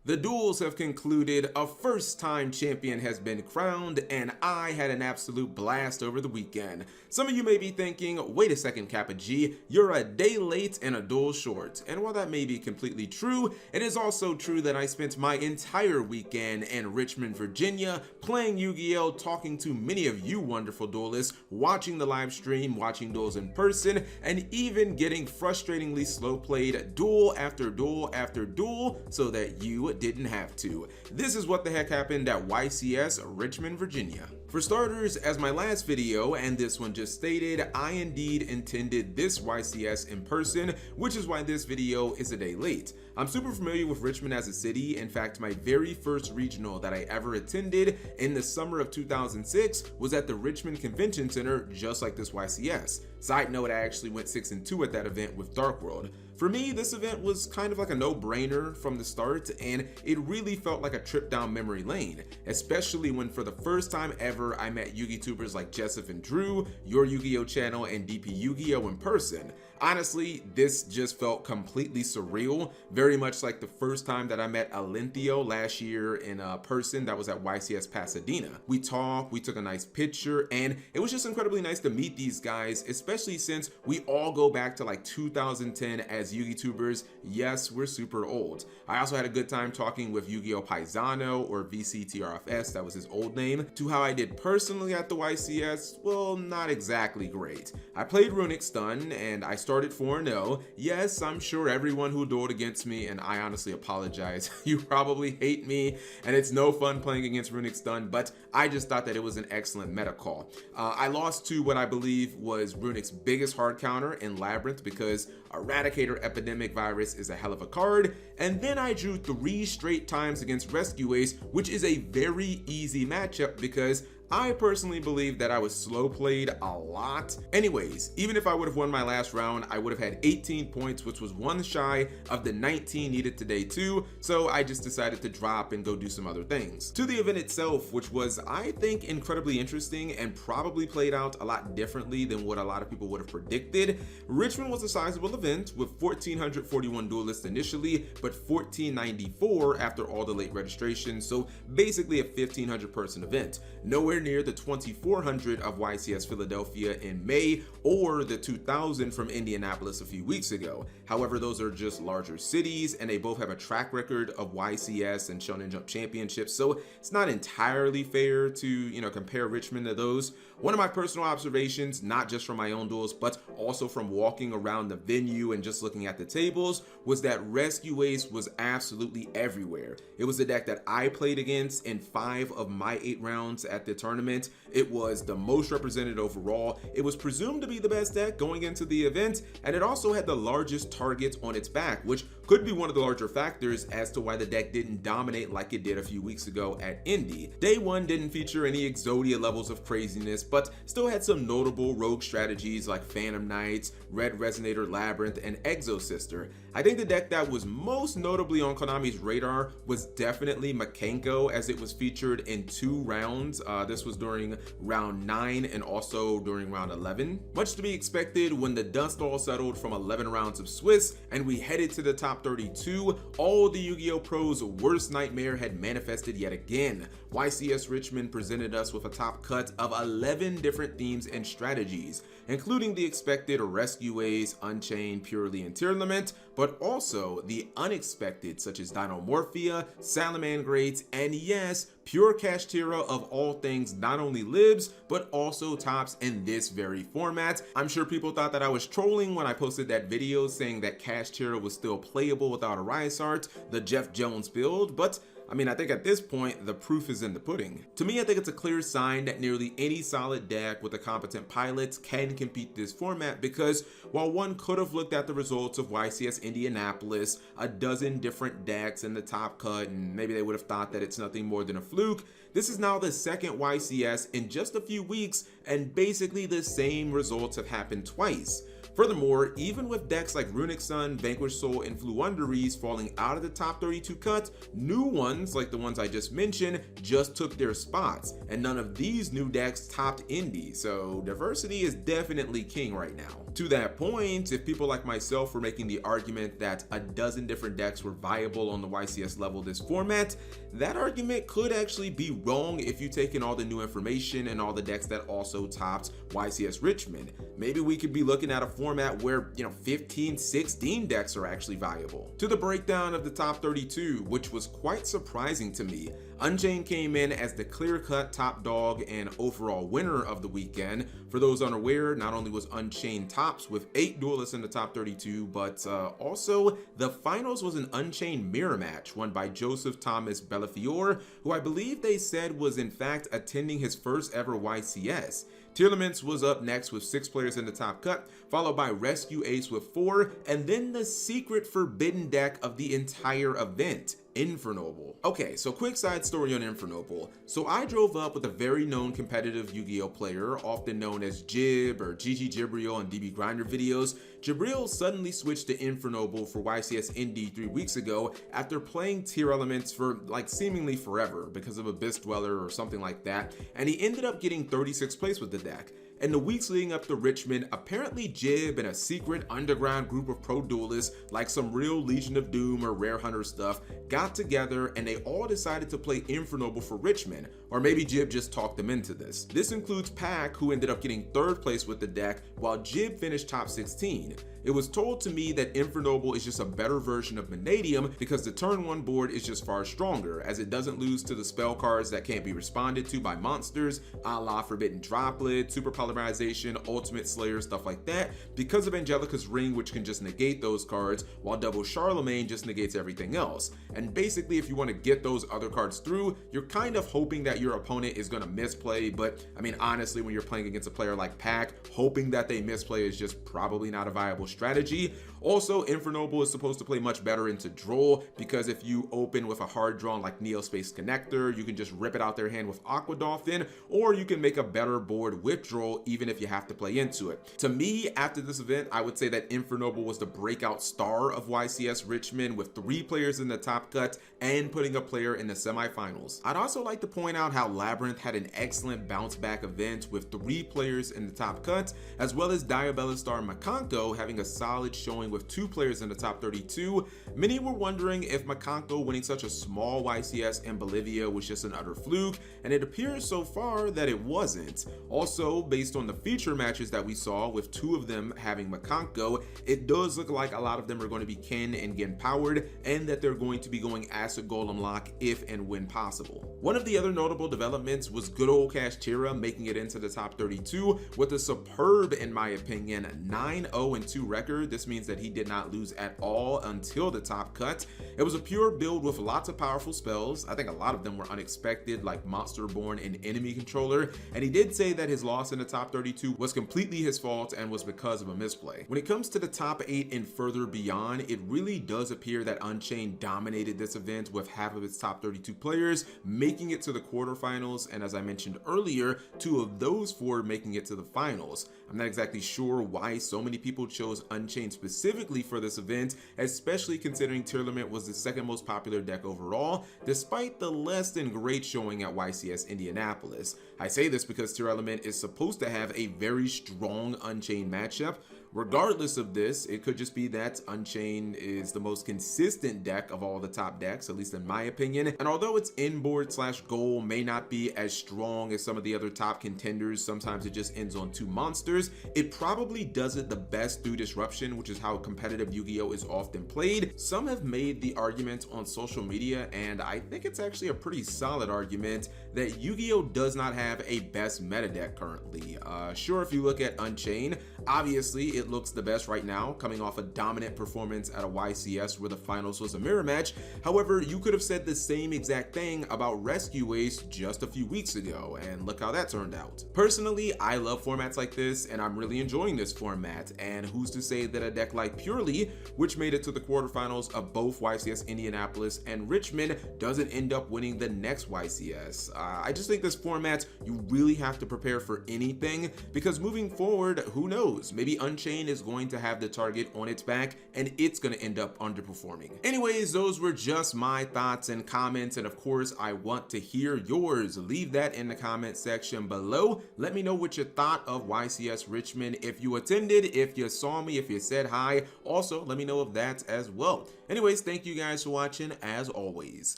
The duels have concluded, a first-time champion has been crowned, and I had an absolute blast over the weekend. Some of you may be thinking, wait a second Kappa G, you're a day late and a duel short. And while that may be completely true, it is also true that I spent my entire weekend in Richmond, Virginia, playing Yu-Gi-Oh!, talking to many of you wonderful duelists, watching the live stream, watching duels in person, and even getting frustratingly slow-played duel after duel after duel so that you didn't have to. This is what the heck happened at YCS, Richmond, Virginia. For starters, as my last video and this one just stated, I indeed attended this YCS in person, which is why this video is a day late. I'm super familiar with Richmond as a city. In fact, my very first regional that I ever attended in the summer of 2006 was at the Richmond Convention Center, just like this YCS. Side note, I actually went 6-2 at that event with Dark World. For me, this event was kind of like a no-brainer from the start, and it really felt like a trip down memory lane, especially when for the first time ever I met Yu-Gi-Tubers like Jessup and Drew, your Yu-Gi-Oh channel, and DP Yu-Gi-Oh in person. Honestly, this just felt completely surreal, very much like the first time that I met Alinthio last year in person. That was at YCS Pasadena. We talked, we took a nice picture, and it was just incredibly nice to meet these guys, especially since we all go back to like 2010 as Yu-Gi-Tubers. Yes, we're super old. I also had a good time talking with Yu-Gi-Oh! Paisano, or VCTRFS, that was his old name. To how I did personally at the YCS, well, not exactly great. I played Runic Stun, and I started 4-0. Yes, I'm sure everyone who dueled against me, and I honestly apologize, you probably hate me, and it's no fun playing against Runic Stun, but I just thought that it was an excellent meta call. I lost to what I believe was Runic's biggest hard counter in Labyrinth, because Eradicator Epidemic Virus is a hell of a card, and then I drew 3 straight times against Rescue Ace, which is a very easy matchup because I personally believe that I was slow played a lot. Anyways, even if I would have won my last round, I would have had 18 points, which was one shy of the 19 needed today too, so I just decided to drop and go do some other things. To the event itself, which was, I think, incredibly interesting and probably played out a lot differently than what a lot of people would have predicted. Richmond was a sizable event with 1,441 duelists initially, but 1,494 after all the late registrations, so basically a 1,500 person event. Nowhere near the 2,400 of YCS Philadelphia in May or the 2,000 from Indianapolis a few weeks ago. However, those are just larger cities and they both have a track record of YCS and Shonen Jump championships, so it's not entirely fair to, compare Richmond to those. One of my personal observations, not just from my own duels, but also from walking around the venue and just looking at the tables, was that Rescue Ace was absolutely everywhere. It was the deck that I played against in 5 of my 8 rounds at the tournament. It was the most represented overall. It was presumed to be the best deck going into the event, and it also had the largest target on its back, which could be one of the larger factors as to why the deck didn't dominate like it did a few weeks ago at Indy. Day 1 didn't feature any Exodia levels of craziness, but still had some notable rogue strategies like Phantom Knights, Red Resonator Labyrinth, and Exo Sister. I think the deck that was most notably on Konami's radar was definitely Makenko, as it was featured in 2 rounds. This was during round 9 and also during round 11. Much to be expected when the dust all settled from 11 rounds of Swiss and we headed to the top 32, all the Yu-Gi-Oh! Pros' worst nightmare had manifested yet again. YCS Richmond presented us with a top cut of 11 different themes and strategies, including the expected Rescue Ace, Unchained, Purely, and Tearlament, but also the unexpected such as Dinomorphia, Salamandrates, and yes, pure Kashtira of all things not only lives, but also tops in this very format. I'm sure people thought that I was trolling when I posted that video saying that Kashtira was still playable without a Rise Art, the Jeff Jones build, but I think at this point, the proof is in the pudding. To me, I think it's a clear sign that nearly any solid deck with a competent pilot can compete this format, because while one could have looked at the results of YCS Indianapolis, a dozen different decks in the top cut, and maybe they would have thought that it's nothing more than a fluke, this is now the second YCS in just a few weeks, and basically the same results have happened twice. Furthermore, even with decks like Runic Sun, Vanquish Soul, and Floowandereeze falling out of the top 32 cut, new ones like the ones I just mentioned just took their spots, and none of these new decks topped Indy, so diversity is definitely king right now. To that point, if people like myself were making the argument that a dozen different decks were viable on the YCS level this format, that argument could actually be wrong if you take in all the new information and all the decks that also topped YCS Richmond. Maybe we could be looking at a format where, 15, 16 decks are actually viable. To the breakdown of the top 32, which was quite surprising to me, Unchained came in as the clear-cut top dog and overall winner of the weekend. For those unaware, not only was Unchained tops with 8 duelists in the top 32, but also the finals was an Unchained mirror match won by Joseph Thomas Bellafiore, who I believe they said was in fact attending his first ever YCS. Tearlaments was up next with 6 players in the top cut, followed by Rescue Ace with 4, and then the secret forbidden deck of the entire event, Infernoble. Okay, so quick side story on Infernoble. So I drove up with a very known competitive Yu-Gi-Oh player, often known as Jib or GG Jibriel on DB Grinder videos. Jibriel suddenly switched to Infernoble for YCS Indy 3 weeks ago after playing Tier Elements for seemingly forever because of Abyss Dweller or something like that, and he ended up getting 36th place with the deck. In the weeks leading up to Richmond, apparently Jib and a secret underground group of pro duelists, like some real Legion of Doom or Rare Hunter stuff, got together and they all decided to play Infernoble for Richmond, or maybe Jib just talked them into this. This includes Pac, who ended up getting 3rd place with the deck, while Jib finished top 16. It was told to me that Infernoble is just a better version of Vanadium because the turn 1 board is just far stronger, as it doesn't lose to the spell cards that can't be responded to by monsters, a la Forbidden Droplet, Super Polymerization, Ultimate Slayer, stuff like that, because of Angelica's Ring, which can just negate those cards, while Double Charlemagne just negates everything else. And basically, if you want to get those other cards through, you're kind of hoping that your opponent is going to misplay, but I mean, honestly, when you're playing against a player like Pac, hoping that they misplay is just probably not a viable strategy. Also, Infernoble is supposed to play much better into draw, because if you open with a hard draw like Neospace Connector, you can just rip it out their hand with Aqua Dolphin, or you can make a better board with draw even if you have to play into it. To me, after this event, I would say that Infernoble was the breakout star of YCS Richmond, with 3 players in the top cut and putting a player in the semifinals. I'd also like to point out how Labyrinth had an excellent bounce back event with 3 players in the top cut, as well as Diabella Star Makanko having a solid showing with 2 players in the top 32. Many were wondering if Makanko winning such a small YCS in Bolivia was just an utter fluke, and it appears so far that it wasn't. Also, based on the feature matches that we saw, with 2 of them having Makanko, it does look like a lot of them are going to be Ken and Gen powered, and that they're going to be going Acid Golem lock if and when possible. One of the other notable developments was good old Kashtira making it into the top 32 with a superb, in my opinion, 9-0-2 record. This means that he did not lose at all until the top cut. It was a pure build with lots of powerful spells. I think a lot of them were unexpected, like Monsterborn and Enemy Controller, and he did say that his loss in the top 32 was completely his fault and was because of a misplay. When it comes to the top 8 and further beyond, it really does appear that Unchained dominated this event with half of its top 32 players making it to the quarterfinals, and as I mentioned earlier, 2 of those 4 making it to the finals. I'm not exactly sure why so many people chose Unchained specifically for this event, especially considering Tearlament was the 2nd most popular deck overall, despite the less than great showing at YCS Indianapolis. I say this because Tearlament is supposed to have a very strong Unchained matchup. Regardless of this, it could just be that Unchained is the most consistent deck of all the top decks, at least in my opinion. And although its inboard / goal may not be as strong as some of the other top contenders, sometimes it just ends on 2 monsters, it probably does it the best through disruption, which is how competitive Yu-Gi-Oh is often played. Some have made the argument on social media, and I think it's actually a pretty solid argument, that Yu-Gi-Oh does not have a best meta deck currently. Sure, if you look at Unchained, obviously it looks the best right now, coming off a dominant performance at a YCS where the finals was a mirror match. However, you could have said the same exact thing about Rescue Ace just a few weeks ago, and look how that turned out. Personally, I love formats like this, and I'm really enjoying this format, and who's to say that a deck like Purely, which made it to the quarterfinals of both YCS Indianapolis and Richmond, doesn't end up winning the next YCS. I just think this format, you really have to prepare for anything, because moving forward, who knows, maybe Unchained chain is going to have the target on its back and it's going to end up underperforming. Anyways, those were just my thoughts and comments, and of course I want to hear yours. Leave that in the comment section below. Let me know what you thought of YCS Richmond, if you attended, if you saw me, if you said hi. Also, let me know of that as well. Anyways, thank you guys for watching as always.